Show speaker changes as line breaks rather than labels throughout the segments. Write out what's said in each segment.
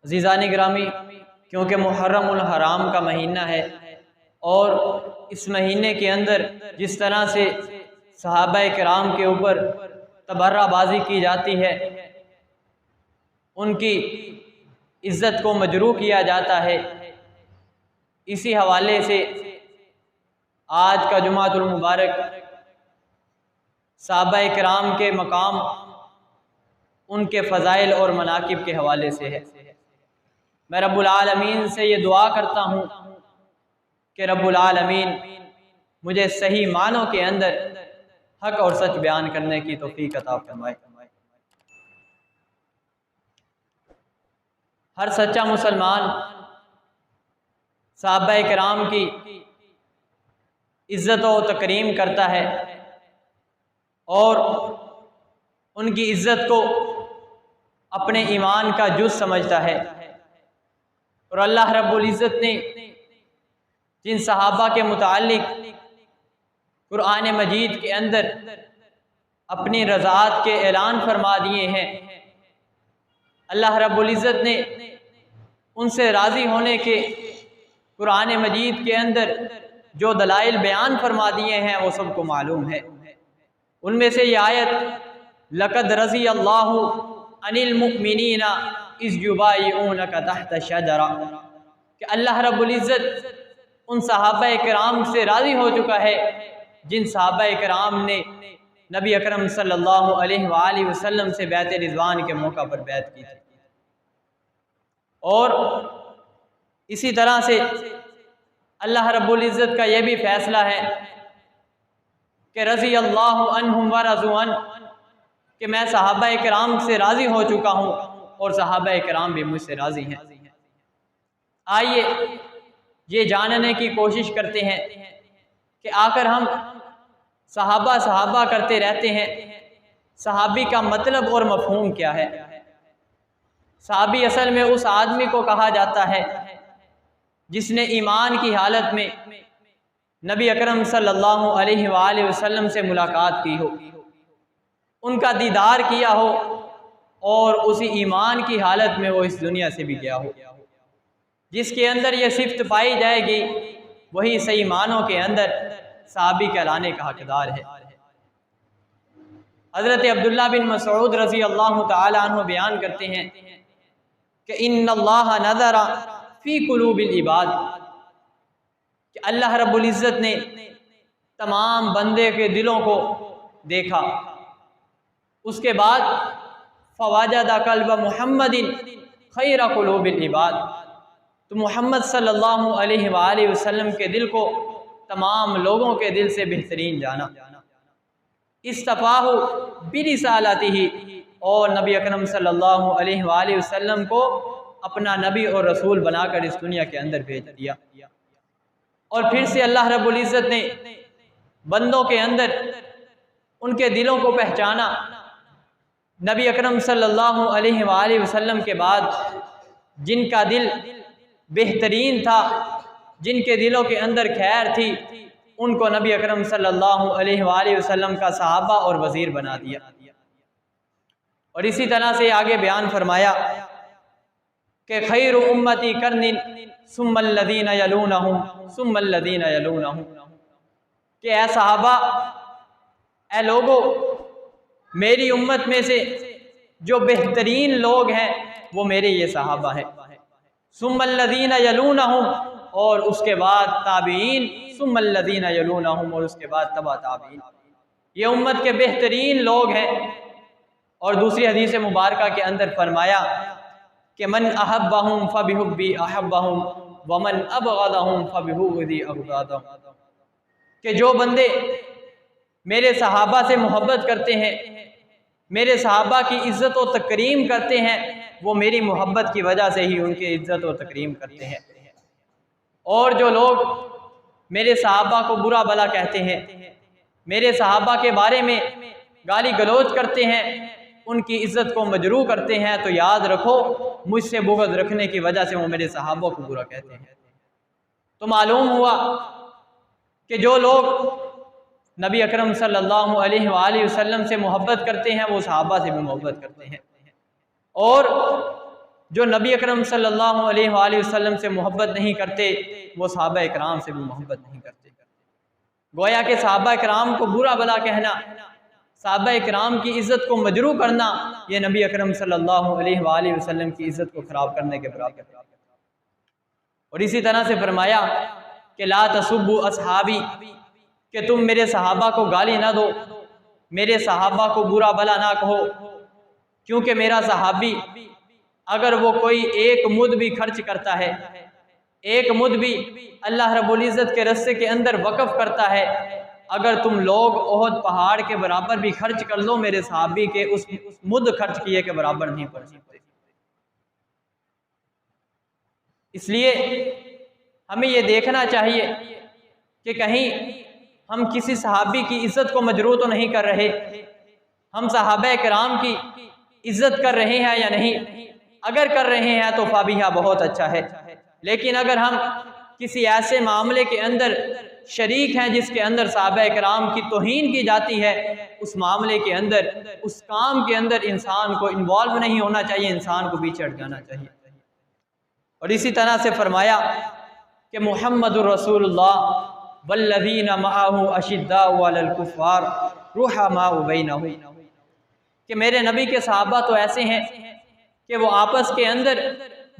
अज़ीज़ान गिरामी, क्योंकि मुहर्रमुल हराम का महीना है और इस महीने के अंदर जिस तरह से सहाबा किराम के ऊपर तबर्राबाजी की जाती है, उनकी इज़्ज़त को मजरूह किया जाता है, इसी हवाले से आज का जुमातुल मुबारक सहाबा किराम के मकाम, उनके फ़ज़ाइल और मनाकिब के हवाले से है। मैं रब्बुल आलमीन से ये दुआ करता हूँ कि रब्बुल आलमीन मुझे सही मानों के अंदर हक और सच बयान करने की तौफीक अता फरमाए। हर सच्चा मुसलमान सहाबा किराम की इज़्ज़त व तकरीम करता है और उनकी इज़्ज़त को अपने ईमान का जुज़ समझता है। और अल्लाह रब्बुल इज़्ज़त ने जिन सहाबा के मुताल्लिक़ कुरान मजीद के अंदर अपनी रज़ात के ऐलान फरमा दिए हैं, अल्लाह रब्बुल इज़्ज़त ने उनसे राज़ी होने के कुरान मजीद के अंदर जो दलाइल बयान फरमा दिए हैं वो सबको मालूम है। उनमें से ये आयत लक़द रज़ी अल्लाहु अनिल मुमिनीना इज़ युबाइऊनका तहत शजरा, कि अल्लाह रब्बुल इज़्ज़त उन सहाबा किराम से राज़ी हो चुका है जिन सहाबा किराम ने नबी अकरम सल्लल्लाहु अलैहि वसल्लम से बैत रिज़वान के मौका पर बैत की थी। और इसी तरह से अल्लाह रब्बुल इज़्ज़त का यह भी फ़ैसला है कि रज़ी अल्लाहु अन्हुम व रज़ू अन, कि मैं सहाबा किराम से राज़ी हो चुका हूँ और सहाबा किराम भी मुझसे राज़ी हैं। आइए ये जानने की कोशिश करते हैं कि आकर हम सहाबा सहाबा करते रहते हैं, सहाबी का मतलब और मफ़हूम क्या है। सहाबी असल में उस आदमी को कहा जाता है जिसने ईमान की हालत में नबी अकरम सल्लल्लाहु अलैहि वसल्लम से मुलाकात की हो, उनका दीदार किया हो और उसी ईमान की हालत में वो इस दुनिया से भी गया हो। जिसके अंदर यह सिफ़त पाई जाएगी वही सही मानों के अंदर सहाबी कहलाने का हकदार है। हज़रत अब्दुल्ला बिन मसऊद रज़ी अल्लाह तआला अन्हु बयान करते हैं कि इन्नल्लाह नज़रा फ़ी क़ुलूबिल इबाद, कि अल्लाह रब्बुल इज़्ज़त ने तमाम बंदे के दिलों को देखा, उसके बाद फ़वाजदा क़ल्ब मुहम्मदिन खैर क़ुलूबिल इबाद, तो मोहम्मद सल्लल्लाहु अलैहि वसल्लम के दिल को तमाम लोगों के दिल से बेहतरीन जाना। इस्तफ़ाहु बिरिसालतिही, और नबी अकरम सल्लल्लाहु अलैहि वसल्लम को अपना नबी और रसूल बनाकर इस दुनिया के अंदर भेज दिया। और फिर से अल्लाह रब्बुल इज़्ज़त ने बंदों के अंदर उनके दिलों को पहचाना। नबी अकरम सल्लल्लाहु अलैहि वसल्लम के बाद जिनका दिल बेहतरीन था, जिनके दिलों के अंदर खैर थी, उनको नबी अकरम सल्लल्लाहु अलैहि वसल्लम का सहाबा और वज़ीर बना दिया। और इसी तरह से आगे बयान फरमाया कि खैरु उम्मती कर्निन सुम्मल्लज़ीना यलूनहुम सुम्मल्लज़ीना यलूनहुम, कि ऐ सहाबा, ऐ लोगो, मेरी उम्मत में से जो बेहतरीन लोग हैं वो मेरे ये सहाबा हैं। सुम्मल्लज़ीना यलूनहुम, और उसके बाद ताबीन, सुम्मल्लज़ीना यलूनहुम, और उसके बाद तबा ताबीन। ये उम्मत के बेहतरीन लोग हैं। और दूसरी हदीस मुबारका के अंदर फरमाया कि मन अहब्बहुम फबिहुब्बी अहब्बहुम वमन अबग़दहुम फबिबुग़दी अबग़दहुम, कि जो बंदे मेरे सहाबा से मोहब्बत करते हैं, मेरे सहाबा की इज़्ज़त व तकरीम करते हैं, वो मेरी मोहब्बत की वजह से ही उनकी इज़्ज़त व तकरीम करते हैं। और जो लोग मेरे सहाबा को बुरा भला कहते हैं, मेरे सहाबा के बारे में गाली गलौज करते हैं, उनकी इज़्ज़त को मजरूह करते हैं, तो याद रखो मुझसे बुग़्ज़ रखने की वजह से वो मेरे सहाबा को बुरा कहते हैं। तो मालूम हुआ कि जो लोग नबी अकरम सल्लल्लाहु अलैहि वसल्लम से मोहब्बत करते हैं वो सहाबा से भी मोहब्बत करते हैं। और जो नबी अकरम सल्लल्लाहु अलैहि वसल्लम से मोहब्बत नहीं करते वो सहाबा इकराम से भी मोहब्बत नहीं करते। गोया के सहाबा इकराम को बुरा भला कहना, सहाबा इकराम की इज़्ज़त को मजरू करना, ये नबी अकरम सल्लल्लाहु अलैहि वसल्लम की इज़्ज़त को ख़राब करने के बराबर है। और इसी तरह से फरमाया कि ला तसुब्बु असहाबी, कि तुम मेरे सहाबा को गाली ना दो, मेरे सहाबा को बुरा भला ना कहो, क्योंकि मेरा सहाबी अगर वो कोई एक मुद भी खर्च करता है, एक मुद भी अल्लाह रब्बुल इज़्ज़त के रस्ते के अंदर वक़फ़ करता है, अगर तुम लोग ओहद पहाड़ के बराबर भी खर्च कर लो, मेरे सहाबी के उस मुद खर्च किए के बराबर नहीं पड़ सकते। इसलिए हमें ये देखना चाहिए कि कहीं हम किसी सहाबी की इज़्ज़त को मजरूह तो नहीं कर रहे, हम सहाबा किराम की इज़्ज़त कर रहे हैं या नहीं। अगर कर रहे हैं तो फाबिहा बहुत अच्छा है, लेकिन अगर हम किसी ऐसे मामले के अंदर शरीक हैं जिसके अंदर सहाबा किराम की तौहीन की जाती है, उस मामले के अंदर, उस काम के अंदर इंसान को इन्वॉल्व नहीं होना चाहिए, इंसान को पीछे हट जाना चाहिए। और इसी तरह से फरमाया कि मुहम्मदुर रसूलुल्लाह वल्लज़ीना मअहु अशिद्दाउ अलल कुफ़्फ़ार रुहमाउ बैनहुम, कि मेरे नबी के सहाबा तो ऐसे हैं कि वो आपस के अंदर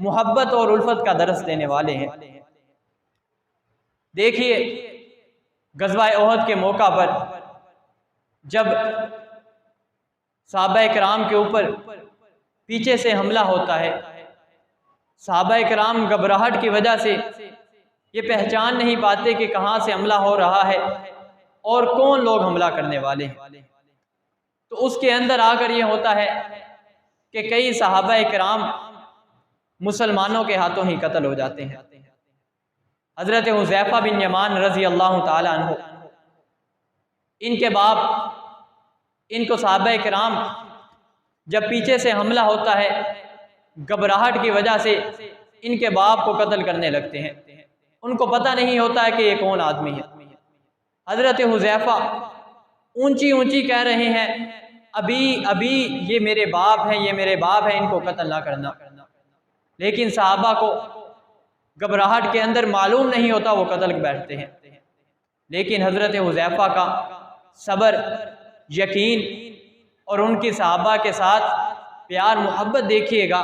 मोहब्बत और उल्फत का दर्स देने वाले हैं। देखिए गज़वा ओहद के मौका पर जब सहाबा किराम के ऊपर पीछे से हमला होता है, सहाबा किराम घबराहट की वजह से ये पहचान नहीं पाते कि कहाँ से हमला हो रहा है और कौन लोग हमला करने वाले हैं। तो उसके अंदर आकर ये होता है कि कई सहाबा किराम मुसलमानों के हाथों ही कत्ल हो जाते हैं। हज़रत हुज़ैफ़ा बिन यमान रज़ी अल्लाह ताला अन्हु, इनके बाप, इनको सहाबा किराम जब पीछे से हमला होता है, घबराहट की वजह से इनके बाप को कत्ल करने लगते हैं। उनको पता नहीं होता है कि ये कौन आदमी है। हज़रत हुज़ैफ़ा ऊंची ऊंची कह रहे हैं, अभी अभी ये मेरे बाप हैं, ये मेरे बाप हैं, इनको कत्ल ना करना। लेकिन सहाबा को घबराहट के अंदर मालूम नहीं होता, वो कत्ल बैठते हैं। लेकिन हज़रत हुज़ैफ़ा का सब्र, यकीन और उनकी सहाबा के साथ प्यार मोहब्बत देखिएगा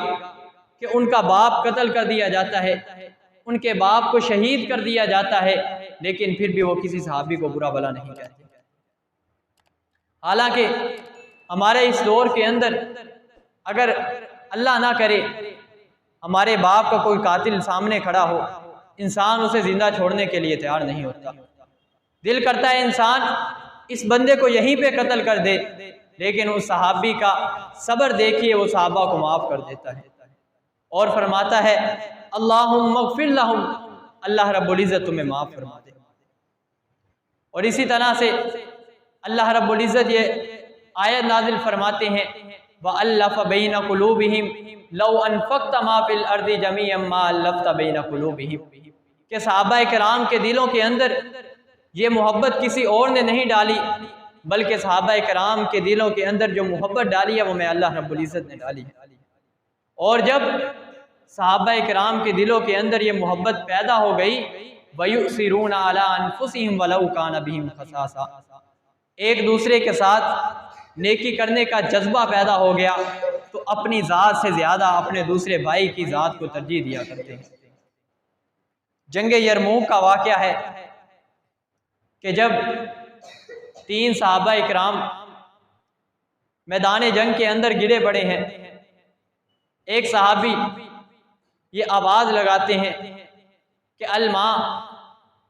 कि उनका बाप कत्ल कर दिया जाता है, उनके बाप को शहीद कर दिया जाता है, लेकिन फिर भी वो किसी सहाबी को बुरा भला नहीं कहते। हालांकि हमारे इस दौर के अंदर अगर अल्लाह ना करे हमारे बाप का कोई कातिल सामने खड़ा हो, इंसान उसे जिंदा छोड़ने के लिए तैयार नहीं होता। दिल करता है इंसान इस बंदे को यहीं पे कत्ल कर दे, लेकिन उस सहाबी का सब्र देखिए, वो सहाबा को माफ़ कर देता है और फरमाता है अल्लाहुम्मा ग़फ़िर लहुम, अल्लाह रब्बुल इज़्ज़त तुम्हें माफ़ फरमा दे। और इसी तरह से अल्लाह रब्बुल इज़्ज़त ये आयत नाज़िल फरमाते हैं वअल्लफ़ बैन क़ुलूबिहिम लौ अनफ़क़्त मा फ़िल अर्ज़ि जमीअन मा अल्लफ़्त बैन क़ुलूबिहिम, कि सहाबा किराम के दिलों के अंदर ये मोहब्बत किसी और ने नहीं डाली, बल्कि सहाबा किराम के दिलों के अंदर जो मोहब्बत डाली है वो मैं अल्लाह रब्बुल इज़्ज़त ने डाली है। और जब सहाबा किराम के दिलों के अंदर ये मोहब्बत पैदा हो गई, वयुसिरून अला अनफुसिहिम वलौ कान बिहिम खसासा, एक दूसरे के साथ नेकी करने का जज्बा पैदा हो गया, तो अपनी ज़ात से ज़्यादा अपने दूसरे भाई की ज़ात को तरजीह दिया करते हैं। जंग यरमूक का वाक़या है कि जब 3 सहाबा इकराम मैदान जंग के अंदर गिरे पड़े हैं, एक सहाबी ये आवाज़ लगाते हैं कि अलमा,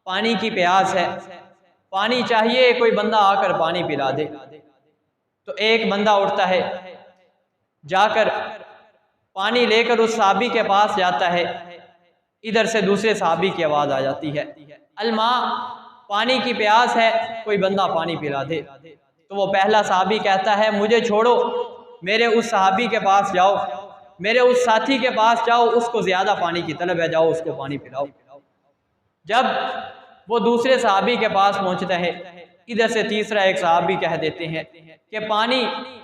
पानी की प्यास है, पानी चाहिए, कोई बंदा आकर पानी पिला दे। तो एक बंदा उठता है, जाकर पानी लेकर उस सहाबी के पास जाता है। इधर से दूसरे सहाबी की आवाज़ आ जाती है, अलमा, पानी की प्यास है, कोई बंदा पानी पिला दे। तो वो पहला सहाबी कहता है मुझे छोड़ो, मेरे उस सहाबी के पास जाओ, मेरे उस साथी के पास जाओ, उसको ज़्यादा पानी की तलब है, जाओ उसको पानी पिलाओ। जब वो दूसरे सहाबी के पास पहुँचता है, इधर से तीसरा एक सहाबी कह देते हैं कि पानी,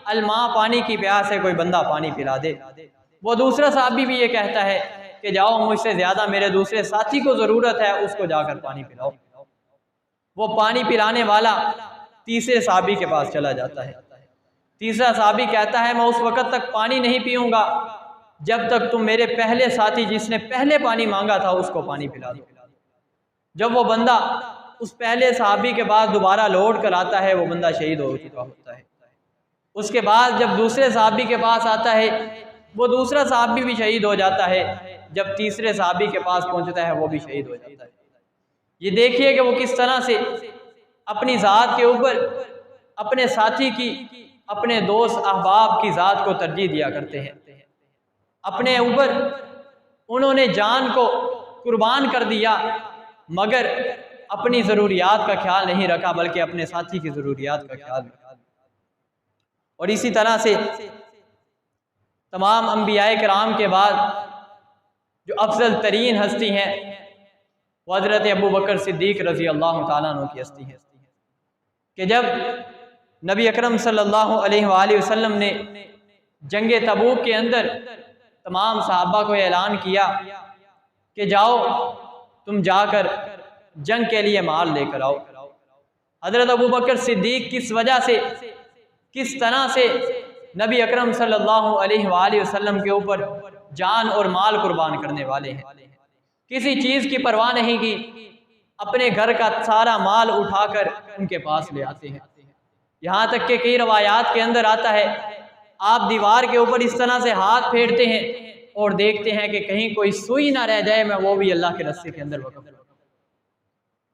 अलमा, पानी की प्यास है, कोई बंदा पानी पिला दे। वो दूसरा साहबी भी ये कहता है कि जाओ, मुझसे ज़्यादा मेरे दूसरे साथी को ज़रूरत है, उसको जाकर पानी पिलाओ। वो पानी पिलाने वाला तीसरे साहबी के पास चला जाता है। तीसरा साहबी कहता है, मैं उस वक़्त तक पानी नहीं पीऊँगा जब तक तुम मेरे पहले साथी जिसने पहले पानी मांगा था उसको पानी पिला दो। जब वो बंदा उस पहले साहबी के पास दोबारा लौट कर आता है, वो बंदा शहीद हो चुका होता है। उसके बाद जब दूसरे साहबी के पास आता है, वो दूसरा साहबी भी शहीद हो जाता है। जब तीसरे साहबी के पास पहुंचता है, वो भी शहीद हो जाता है। ये देखिए कि वो किस तरह से अपनी ज़ात के ऊपर अपने साथी की, अपने दोस्त अहबाब की ज़ात को तरजीह दिया करते हैं। अपने ऊपर उन्होंने जान को कुर्बान कर दिया, मगर अपनी ज़रूरियात का ख्याल नहीं रखा, बल्कि अपने साथी की ज़रूरियात का ख्याल रखा। और इसी तरह से तमाम अंबियाए किराम के बाद जो अफजल तरीन हस्ती हैं वो हज़रत अबू बकर सिद्दीक़ रज़ी अल्लाह तआला अन्हु की हस्ती है कि जब नबी अकरम सल्लल्लाहु अलैहि वसल्लम ने जंग तबूक के अंदर तमाम सहाबा को ऐलान किया कि जाओ, तुम जाकर जंग के लिए माल लेकर आओ। हज़रत अबू बकर सिद्दीक़ किस वजह से, किस तरह से नबी अकरम सल्लल्लाहु अलैहि वसल्लम के ऊपर जान और माल कुर्बान करने वाले हैं। किसी चीज़ की परवाह नहीं की, अपने घर का सारा माल उठाकर उनके पास ले आते हैं। यहाँ तक कि कई रवायात के अंदर आता है, आप दीवार के ऊपर इस तरह से हाथ फेरते हैं और देखते हैं कि कहीं कोई सुई ना रह जाए, मैं वो भी अल्लाह के रस्ते के अंदर वक़्फ़।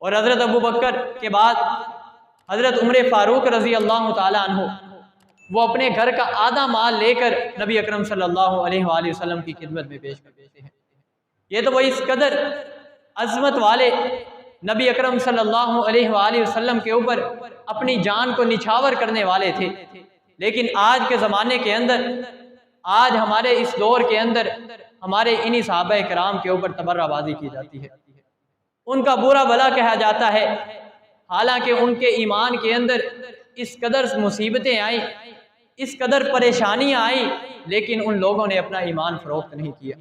और हज़रत अबू बकर के बाद हज़रत उमर फ़ारूक रज़ी अल्लाह तआला अन्हु वो अपने घर का आधा माल लेकर नबी अकरम सल्लल्लाहु अलैहि वसल्लम की खिदमत में पेश कर देते हैं। ये तो वो इस कदर अज़मत वाले नबी अकरम सल्लल्लाहु अलैहि वसल्लम के ऊपर अपनी जान को निछावर करने वाले थे। लेकिन आज के ज़माने के अंदर, आज हमारे इस दौर के अंदर हमारे इन्हीं सहाबा किराम के ऊपर तबर्राबाजी की जाती है, उनका बुरा भला कहा जाता है। हालांकि उनके ईमान के अंदर इस कदर मुसीबतें आई, इस कदर परेशानियां आई, लेकिन उन लोगों ने अपना ईमान फरोख्त नहीं किया,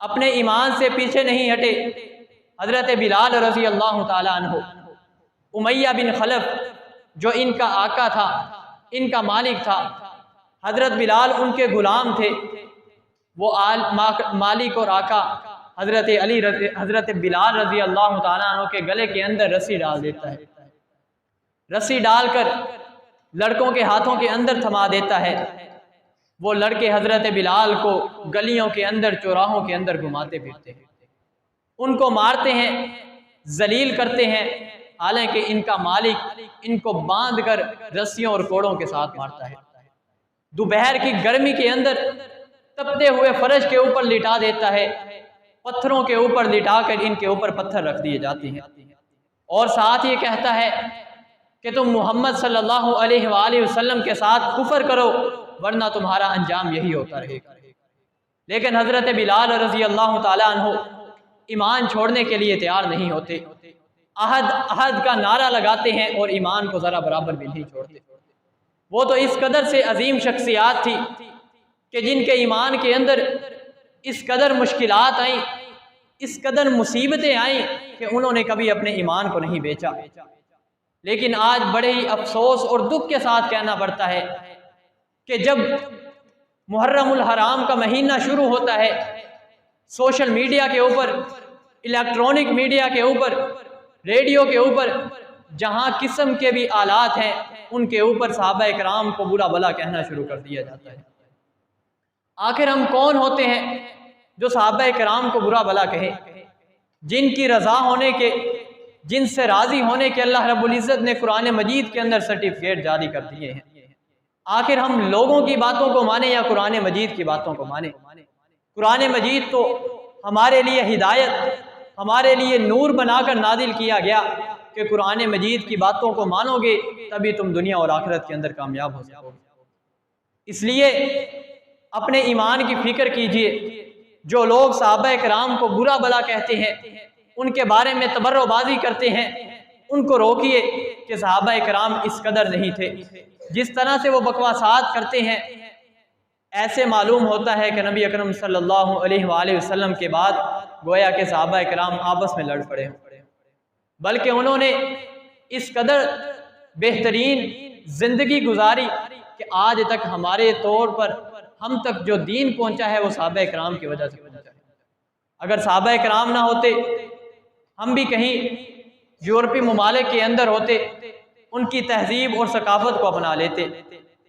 अपने ईमान से पीछे नहीं हटे। हज़रत बिलाल रज़ी अल्लाह तआला अन्हु, उमैया बिन खलफ जो इनका आका था, इनका मालिक था, हज़रत बिलाल उनके ग़ुलाम थे। वो मालिक और आका हज़रत अली, हज़रत बिलाल रज़ी अल्लाह तआला अन्हु के गले के अंदर रस्सी डाल देता है। रस्सी डालकर लड़कों के हाथों के अंदर थमा देता है। वो लड़के हज़रत बिलाल को गलियों के अंदर, चौराहों के अंदर घुमाते फिरते हैं, उनको मारते हैं, जलील करते हैं। हालांकि इनका मालिक इनको बांध कर रस्सियों और कोड़ों के साथ मारता है। दोपहर की गर्मी के अंदर तपते हुए फर्श के ऊपर लिटा देता है, पत्थरों के ऊपर लिटाकर इनके ऊपर पत्थर रख दिए जाते हैं। और साथ ये कहता है कि तुम मोहम्मद सल्लल्लाहु अलैहि वसल्लम के साथ कुफर करो, वरना तुम्हारा अंजाम यही होता रहेगा। लेकिन हज़रत बिलाल रज़ी अल्लाह तआला अन्हु ईमान छोड़ने के लिए तैयार नहीं होते, अहद अहद का नारा लगाते हैं और ईमान को ज़रा बराबर भी नहीं छोड़ते। वो तो इस कदर से अजीम शख्सियात थी कि जिनके ईमान के अंदर इस कदर मुश्किलात आई, इस कदर मुसीबतें आई कि उन्होंने कभी अपने ईमान को नहीं बेचा। लेकिन आज बड़े ही अफसोस और दुख के साथ कहना पड़ता है कि जब मुहर्रमुल हराम का महीना शुरू होता है, सोशल मीडिया के ऊपर, इलेक्ट्रॉनिक मीडिया के ऊपर, रेडियो के ऊपर, जहाँ किस्म के भी आलात हैं, उनके ऊपर सहाबा इकराम को बुरा भला कहना शुरू कर दिया जाता है। आखिर हम कौन होते हैं जो सहाबा इकराम को बुरा भला कहे, जिनकी रज़ा होने के, जिनसे राज़ी होने के अल्लाह रब्बुल इज़्ज़त ने कुरान मजीद के अंदर सर्टिफिकेट जारी कर दिए हैं। आखिर हम लोगों की बातों को माने या कुरान मजीद की बातों को माने? कुरान मजीद तो हमारे लिए हिदायत, हमारे लिए नूर बनाकर नादिल किया गया कि कुरान मजीद की बातों को मानोगे तभी तुम दुनिया और आखिरत के अंदर कामयाब हो सकोगे। इसलिए अपने ईमान की फिक्र कीजिए। जो लोग सहाबा इकराम को बुरा भला कहते हैं, उनके बारे में तबर्रुबाजी करते हैं, उनको रोकिए कि सहाबा इकराम इस कदर नहीं थे। जिस तरह से वो बकवासात करते हैं, ऐसे मालूम होता है कि नबी अकरम सल्लल्लाहु अलैहि वसल्लम के बाद गोया के सहाबा कराम आपस में लड़ पड़े, बल्कि उन्होंने इस कदर बेहतरीन ज़िंदगी गुजारी कि आज तक हमारे तौर पर हम तक जो दीन पहुंचा है वो सहाबा कराम की वजह से पहुंचा है। अगर सहाबा कराम ना होते, हम भी कहीं यूरोपीय ममालिक के अंदर होते, उनकी तहजीब और सकाफत को अपना लेते।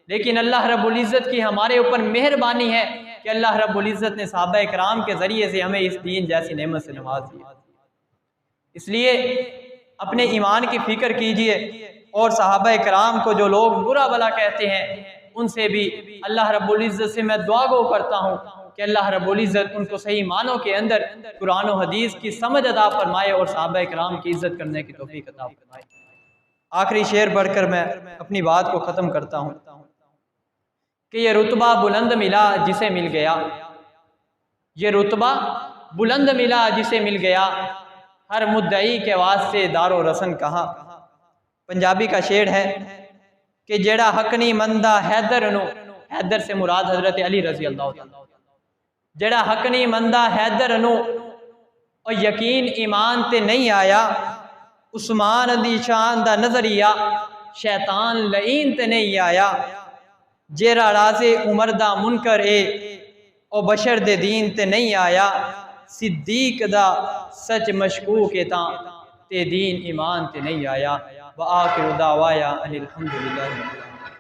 लेकिन अल्लाह रब्बुल इज़्ज़त की हमारे ऊपर मेहरबानी है कि अल्लाह रब्बुल इज़्ज़त ने सहाबा कराम के ज़रिए से हमें इस दीन जैसी नेमत से नवाज दिया। इसलिए अपने ईमान की फ़िक्र कीजिए और सहाबा कराम को जो लोग बुरा भला कहते हैं उनसे भी अल्लाह रब्बुल इज़्ज़त से मैं दुआ गो करता हूँ कि अल्लाह रब्बुल इज़्ज़त उनको सही मानों के अंदर कुरान और हदीस की समझ अता फरमाए और सहाबा कराम की इज़्ज़त करने की तौफीक अता फरमाए। आखिरी शेर पढ़कर मैं अपनी बात को ख़त्म करता हूँ कि ये रुतबा बुलंद मिला जिसे मिल गया, ये रुतबा बुलंद मिला जिसे मिल गया, हर मुद्दई के वास्ते दारो रसन कहा। पंजाबी का शेर है कि जेड़ा हक नहीं मंदा हैदर नु, हैदर से मुराद हजरत अली रजी अल्लाह तआला, जेड़ा हक नहीं मंदा हैदर नु और यकीन ईमान ते नहीं आया, उस्मान दी शान दा नजरिया शैतान लईन ते नहीं आया, जेरा राज़े उमर दा मुनकर ए और बशर दे दीन ते नहीं आया, सिद्दीक दा सच मशकूक ए तां ते दीन ईमान ते नहीं आया। व आखिरु दावाया अनिल हम्दुलिल्लाह।